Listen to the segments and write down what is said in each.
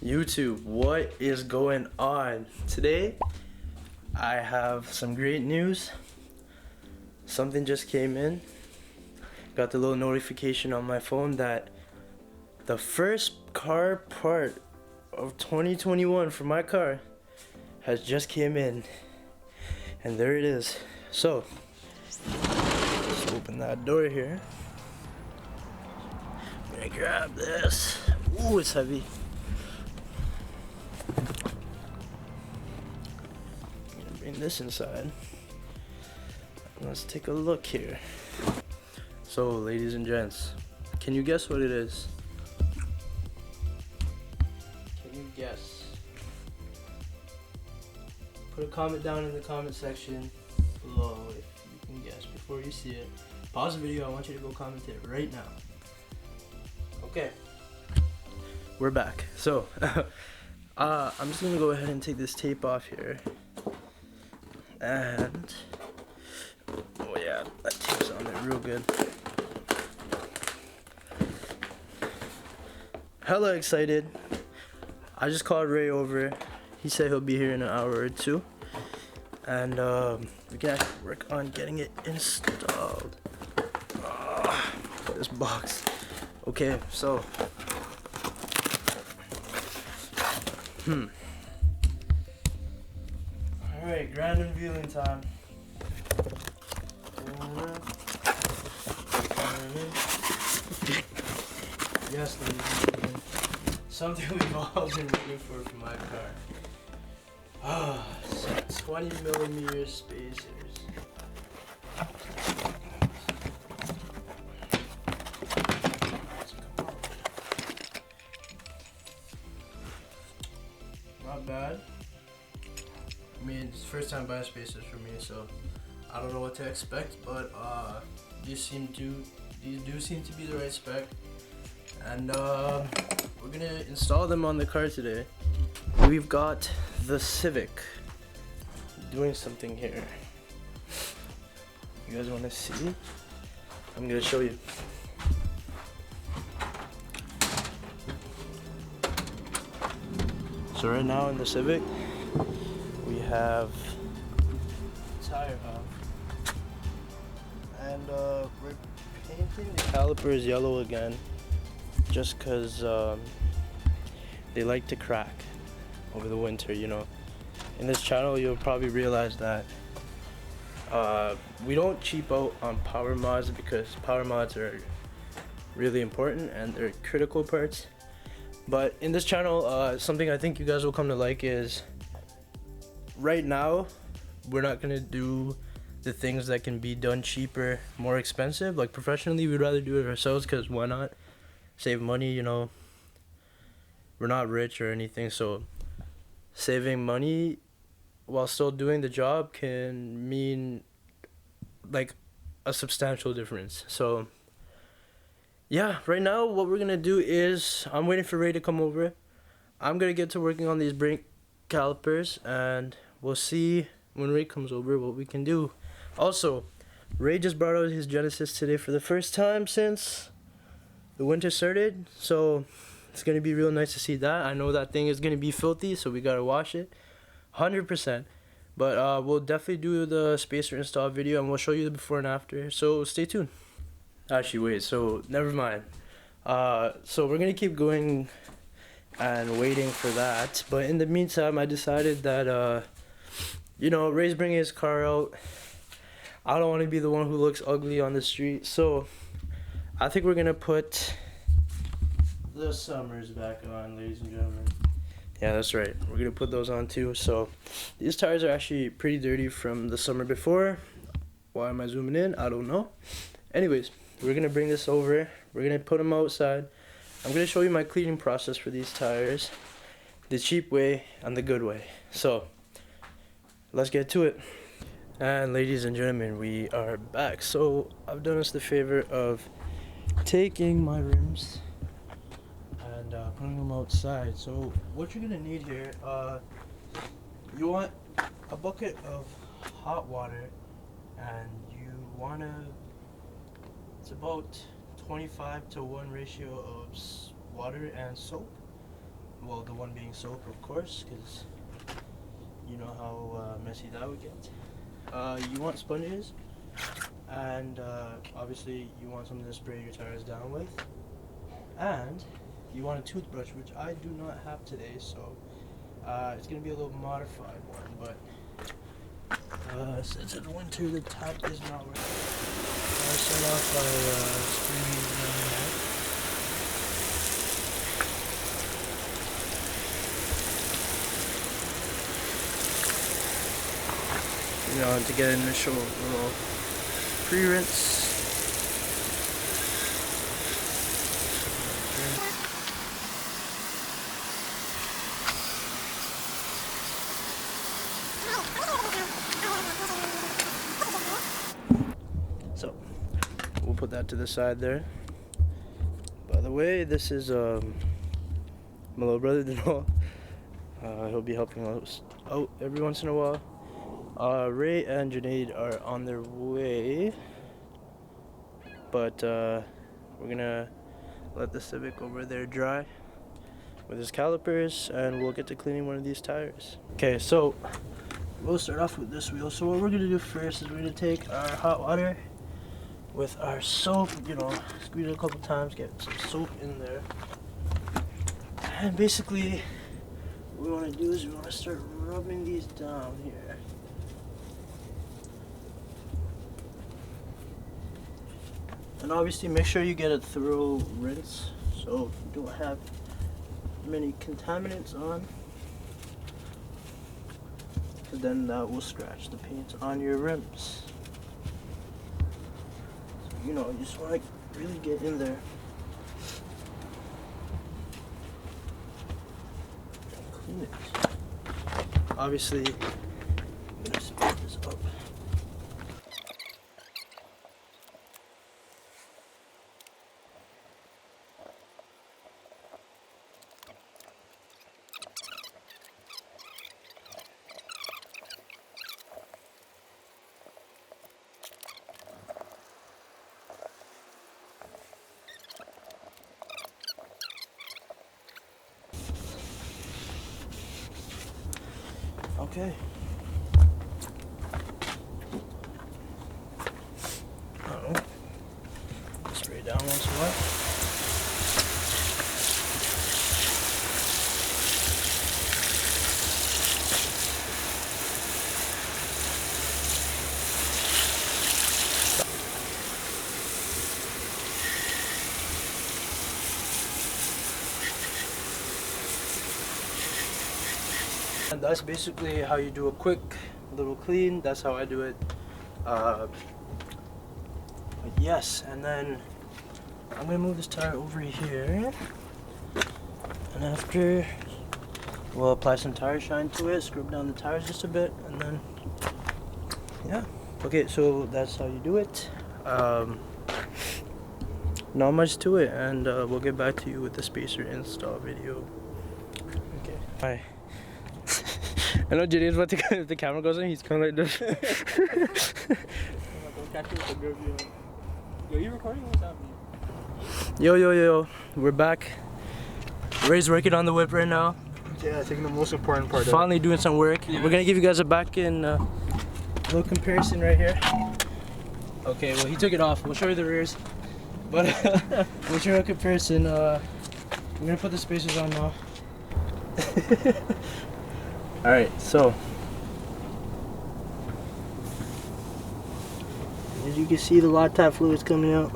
YouTube, what is going on? Today, I have some great news. Something just came in. Got the little notification on my phone that the first car part of 2021 for my car has just came in. And there it is. So, let's open that door here. I'm gonna grab this. Ooh, it's heavy. Bring this inside. Let's take a look here. So, ladies and gents, can you guess what it is? Can you guess? Put a comment down in the comment section below if you can guess before you see it. Pause the video, I want you to go comment it right now. Okay, we're back. So, I'm just gonna go ahead and take this tape off here. And oh yeah, that tape's on there real good. Hella excited. I just called Ray over. He said he'll be here in an hour or two, and we can actually work on getting it installed. This box. Okay, so Alright, grand unveiling time. Yes, ladies and gentlemen. Something we've all been waiting for my car. Some 20mm spacers. Not bad. I mean, it's the first time buying spacers for me, so I don't know what to expect, but these do seem to be the right spec, and we're gonna install them on the car today. We've got the Civic doing something here. You guys want to see? I'm gonna show you. So right now in the Civic, we have tire hub, and we're painting the calipers yellow again, just because they like to crack over the winter, you know. In this channel, you'll probably realize that we don't cheap out on power mods, because power mods are really important and they're critical parts. But in this channel, something I think you guys will come to like is, right now, we're not gonna do the things that can be done cheaper, more expensive. Like professionally, we'd rather do it ourselves, because why not? Save money, you know. We're not rich or anything, so saving money while still doing the job can mean like a substantial difference. So yeah, right now what we're gonna do is, I'm waiting for Ray to come over. I'm gonna get to working on these brake calipers, and we'll see when Ray comes over what we can do. Also, Ray just brought out his Genesis today for the first time since the winter started, so it's gonna be real nice to see that. I know that thing is gonna be filthy, so we gotta wash it 100%, but we'll definitely do the spacer install video, and we'll show you the before and after, so stay tuned. Actually, wait, so never mind. So we're gonna keep going and waiting for that, but in the meantime, I decided that you know, Ray's bringing his car out. I don't want to be the one who looks ugly on the street, so I think we're gonna put the Summers back on, ladies and gentlemen. Yeah, that's right, we're gonna put those on too. So these tires are actually pretty dirty from the summer before. Why am I zooming in? I don't know. Anyways, we're gonna bring this over, we're gonna put them outside. I'm gonna show you my cleaning process for these tires, the cheap way and the good way. So let's get to it. And ladies and gentlemen, we are back. So I've done us the favor of taking my rims and putting them outside. So what you're gonna need here, you want a bucket of hot water, and you wanna, it's about 25 to 1 ratio of water and soap. Well, the one being soap, of course, because you know how messy that would get. You want sponges, and obviously you want something to spray your tires down with, and you want a toothbrush, which I do not have today, so it's going to be a little modified one, but since it's winter, the tap is not working. I'll start off by spraying down the neck. You know, to get an initial little pre-rinse. So, we'll put that to the side there. By the way, this is my little brother, Dino. He'll be helping us out every once in a while. Ray and Junaid are on their way, but we're gonna let the Civic over there dry with his calipers, and we'll get to cleaning one of these tires. Okay, so we'll start off with this wheel. So what we're gonna do first is we're gonna take our hot water with our soap, you know, squeeze it a couple times, get some soap in there, and basically what we want to do is we want to start rubbing these down here. And obviously make sure you get a thorough rinse so you don't have many contaminants on, because then that will scratch the paint on your rims. So, you know, you just want to really get in there and clean it. Obviously, I'm going to speed this up. Okay. Spray down once in a while. And that's basically how you do a quick little clean. That's how I do it. But yes, and then I'm gonna move this tire over here, and after we'll apply some tire shine to it, scrub down the tires just a bit, and then yeah. Okay, so that's how you do it. Not much to it, and we'll get back to you with the spacer install video. Okay. Bye. I know Junaid's about to, if the camera goes in, he's kind of like this. Yo, you recording? What's happening? Yo, we're back. Ray's working on the whip right now. Yeah, taking the most important part. Finally doing some work. Yeah. We're gonna give you guys a back in little comparison right here. Okay, well he took it off. We'll show you the rears, but we'll show you a comparison. We're gonna put the spacers on now. All right, so as you can see, the lot tap fluid's coming out.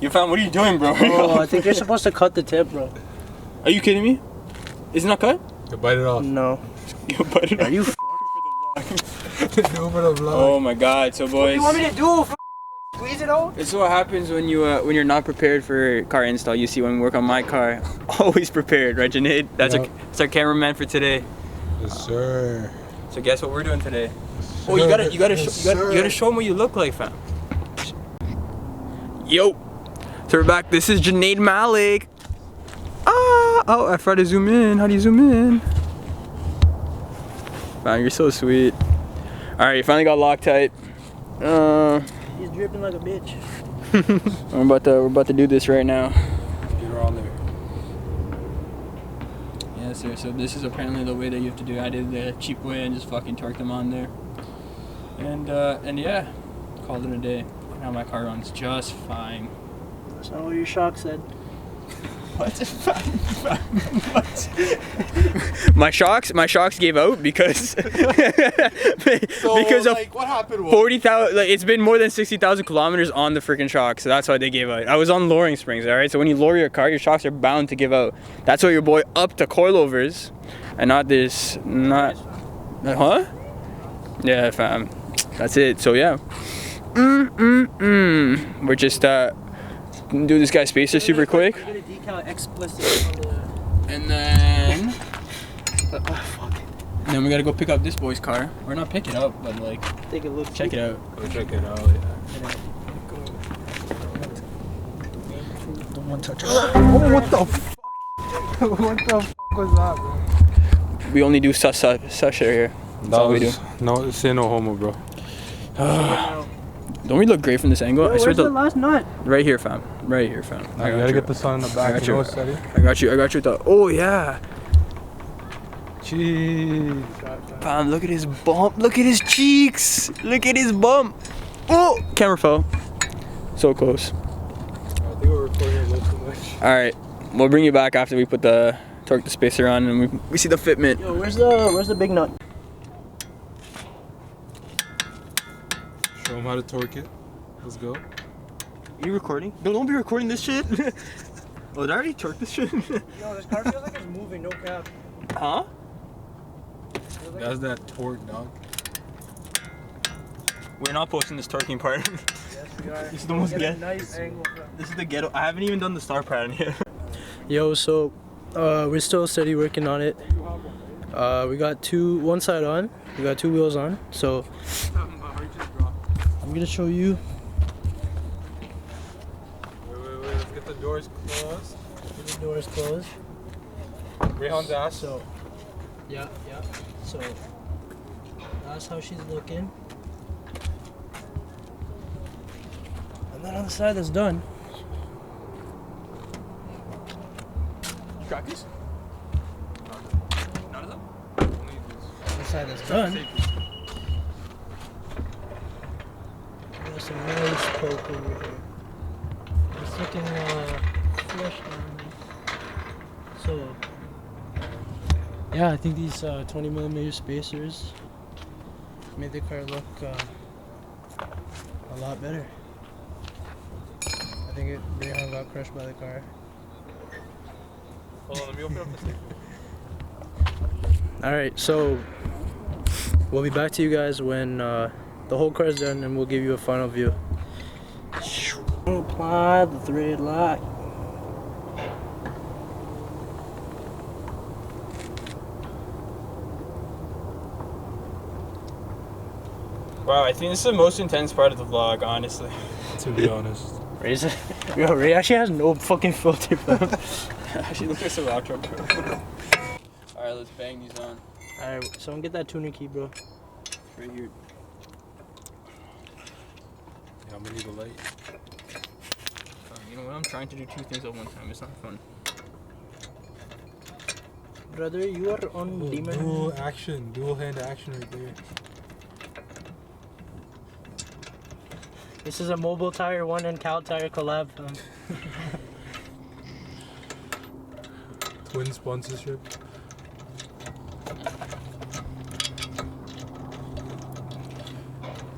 You found? What are you doing, bro? Oh, I think you're supposed to cut the tip, bro. Are you kidding me? Is it not cut? You bite it off. No. You bite it off. Are you Do it for the vlog. Oh my God! So boys, what do you want me to do? Squeeze it out? this is what happens when you're not prepared for car install. You see, when we work on my car, always prepared, right, Junaid? That's that's our cameraman for today. Yes, sir. So guess what we're doing today? Yes, Oh, you sir. gotta Yes, you gotta sir. show them what you look like, fam. Yo, so we're back. This is Junaid Malik. Oh, I forgot to zoom in. How do you zoom in? Wow, you're so sweet. All right, you finally got Loctite. He's dripping like a bitch. We're about to do this right now. Get her on there. Yes, sir. So this is apparently the way that you have to do it. I did the cheap way and just fucking torqued them on there. And yeah, called it a day. Now my car runs just fine. That's not what your shock said. What? my shocks gave out because because of like, what happened? 40,000. Like, it's been more than 60,000 kilometers on the freaking shock, so that's why they gave out. I was on lowering springs, all right. So when you lower your car, your shocks are bound to give out. That's why your boy upped to coilovers, and not this. Huh? Yeah, fam. That's it. So yeah. We're just do this guy's spacer super quick. We're gonna decal Xplicit on the... And then Oh, fuck. And then we gotta go pick up this boy's car. Or not pick it up, but like Take a look. check it out. Go check it out, yeah. Don't want to touch it. Oh, what the f***? What the f*** was that, bro? We only do sus here. That's all we do. No, say no homo, bro. Don't we look great from this angle? Yo, I swear where's the last nut? right here, fam. Right here, fam. I gotta get the sun in the back. I got You know you. what's steady? I got you with the. Oh yeah. Jeez. Fam, look at his bump. Look at his cheeks. Look at his bump. Oh, camera fell. So close. I think we're recording a little too much. All right, we'll bring you back after we put the torque the spacer on and we see the fitment. Yo, where's the big nut? Show him how to torque it. Let's go. Are you recording? No, don't be recording this shit. Oh, did I already torque this shit? Yo, this car feels like it's moving, no cap. Huh? That's that torque, dog. We're not posting this torquing part. Yes, we are. This is the most Get a ghetto. nice angle. This is the ghetto. I haven't even done the star pattern here. Yo, so we're still steady working on it. We got one side on. We got 2 wheels on. So I'm gonna show you. Wait. Let's get the doors closed. Get the doors closed. Rayhan's ass. So yeah. So that's how she's looking. And then on the side that's done. You got these? None of them? The side that's done. There's some nose poke over here. It's looking flush on me. So yeah, I think these 20mm spacers made the car look a lot better. I think Rayhan got crushed by the car. Hold on, let me open up the safe. Alright, so we'll be back to you guys when the whole car is done and we'll give you a final view. Apply the thread lock. Wow, I think this is the most intense part of the vlog, honestly. To be honest. Ray's Yo, Ray actually has no fucking filter, bro. Actually, look at the outro, bro. Alright, let's bang these on. Alright, someone get that tuner key, bro. Right here. Yeah, I'm gonna need a light. You know what? I'm trying to do 2 things at one time. It's not fun. Brother, you are on demon. Dual hand action right there. This is a Mobile Tire 1 and Cal Tire collab. Twin sponsorship.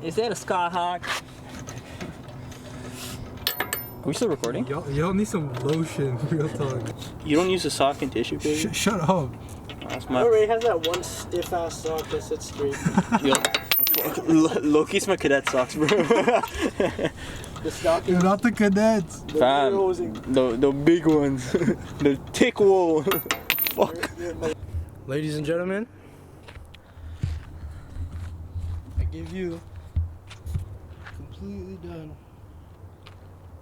Is that a Skyhawk? Are we still recording? Y'all need some lotion, real talk. You don't use a sock and tissue paper? Shut up. That's Oh, Ray has that one stiff ass sock that sits straight. Yo, Loki's my cadet socks, bro. The stock You're not the cadets. Fam, the big ones. The thick wool. Fuck. Ladies and gentlemen, I give you completely done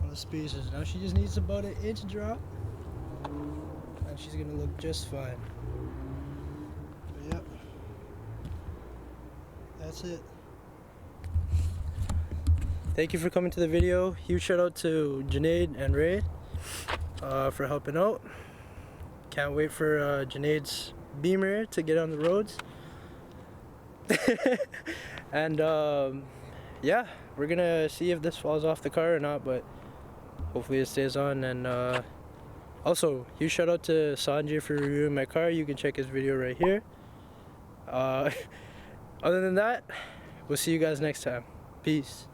on the spacers. Now she just needs about an inch drop and she's gonna look just fine. But yep, that's it. Thank you for coming to the video. Huge shout out to Junaid and Ray for helping out. Can't wait for Junaid's Beamer to get on the roads. And yeah, we're gonna see if this falls off the car or not, but hopefully it stays on. And also, huge shout out to Sanjay for reviewing my car. You can check his video right here. Other than that, we'll see you guys next time. Peace.